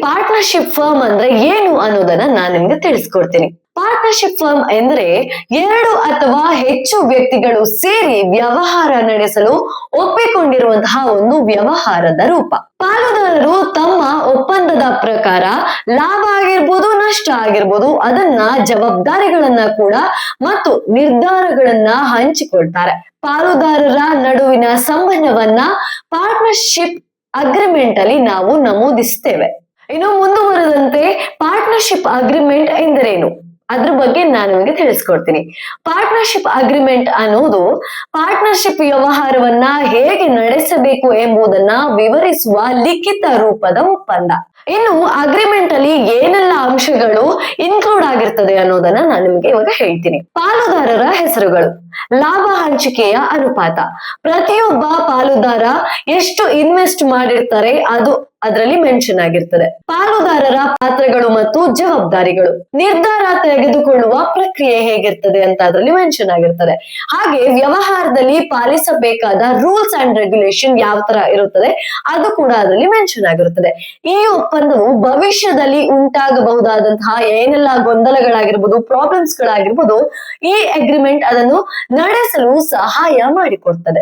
Partnership firm ಅಂದ್ರೆ ಏನು ಅನ್ನೋದನ್ನ ನಾನು ನಿಮ್ಗೆ ತಿಳಿಸ್ಕೊಡ್ತೀನಿ. ಪಾರ್ಟ್ನರ್ಶಿಪ್ ಫರ್ಮ್ ಎಂದ್ರೆ ಎರಡು ಅಥವಾ ಹೆಚ್ಚು ವ್ಯಕ್ತಿಗಳು ಸೇರಿ ವ್ಯವಹಾರ ನಡೆಸಲು ಒಪ್ಪಿಕೊಂಡಿರುವಂತಹ ಒಂದು ವ್ಯವಹಾರದ ರೂಪ. ಪಾಲುದಾರರು ತಮ್ಮ ಒಪ್ಪಂದದ ಪ್ರಕಾರ ಲಾಭ ಆಗಿರ್ಬೋದು, ನಷ್ಟ ಆಗಿರ್ಬೋದು, ಅದನ್ನ ಜವಾಬ್ದಾರಿಗಳನ್ನ ಕೂಡ ಮತ್ತು ನಿರ್ಧಾರಗಳನ್ನ ಹಂಚಿಕೊಳ್ತಾರೆ. ಪಾಲುದಾರರ ನಡುವಿನ ಸಂಬಂಧವನ್ನ ಪಾರ್ಟ್ನರ್ಶಿಪ್ ಅಗ್ರಿಮೆಂಟ್ ಅಲ್ಲಿ ನಾವು ನಮೂದಿಸ್ತೇವೆ. ಇನ್ನು ಮುಂದುವರೆದಂತೆ ಪಾರ್ಟ್ನರ್ಶಿಪ್ ಅಗ್ರಿಮೆಂಟ್ ಎಂದರೇನು ಅದ್ರ ಬಗ್ಗೆ ನಾನು ನಿಮಗೆ ತಿಳಿಸ್ಕೊಡ್ತೀನಿ. ಪಾರ್ಟ್ನರ್ಶಿಪ್ ಅಗ್ರಿಮೆಂಟ್ ಅನ್ನೋದು ಪಾರ್ಟ್ನರ್ಶಿಪ್ ವ್ಯವಹಾರವನ್ನ ಹೇಗೆ ನಡೆಸಬೇಕು ಎಂಬುದನ್ನ ವಿವರಿಸುವ ಲಿಖಿತ ರೂಪದ ಒಪ್ಪಂದ. ಇನ್ನು ಅಗ್ರಿಮೆಂಟ್ ಅಲ್ಲಿ ಏನೆಲ್ಲ ಅಂಶಗಳು ಇನ್ಕ್ಲೂಡ್ ಆಗಿರ್ತದೆ ಅನ್ನೋದನ್ನ ನಾನು ನಿಮ್ಗೆ ಇವಾಗ ಹೇಳ್ತೀನಿ. ಪಾಲುದಾರರ ಹೆಸರುಗಳು, ಲಾಭ ಹಂಚಿಕೆಯ ಅನುಪಾತ, ಪ್ರತಿಯೊಬ್ಬ ಪಾಲುದಾರ ಎಷ್ಟು ಇನ್ವೆಸ್ಟ್ ಮಾಡಿರ್ತಾರೆ ಅದು ಅದರಲ್ಲಿ ಮೆನ್ಷನ್ ಆಗಿರ್ತದೆ. ಪಾಲುದಾರರ ಪಾತ್ರಗಳು ಮತ್ತು ಜವಾಬ್ದಾರಿಗಳು, ನಿರ್ಧಾರ ತೆಗೆದುಕೊಳ್ಳುವ ಪ್ರಕ್ರಿಯೆ ಹೇಗಿರ್ತದೆ ಅಂತ ಅದರಲ್ಲಿ ಮೆನ್ಷನ್ ಆಗಿರ್ತದೆ. ಹಾಗೆ ವ್ಯವಹಾರದಲ್ಲಿ ಪಾಲಿಸಬೇಕಾದ ರೂಲ್ಸ್ ಅಂಡ್ ರೆಗ್ಯುಲೇಷನ್ ಯಾವ ತರ ಇರುತ್ತದೆ ಅದು ಕೂಡ ಅದರಲ್ಲಿ ಮೆನ್ಷನ್ ಆಗಿರುತ್ತದೆ. ಈ ಒಪ್ಪಂದವು ಭವಿಷ್ಯದಲ್ಲಿ ಉಂಟಾಗಬಹುದಾದಂತಹ ಏನೆಲ್ಲ ಗೊಂದಲಗಳಾಗಿರ್ಬೋದು, ಪ್ರಾಬ್ಲಮ್ಸ್ ಗಳಾಗಿರ್ಬೋದು, ಈ ಅಗ್ರಿಮೆಂಟ್ ಅದನ್ನು ನಡೆಸಲು ಸಹಾಯ ಮಾಡಿಕೊಡ್ತದೆ.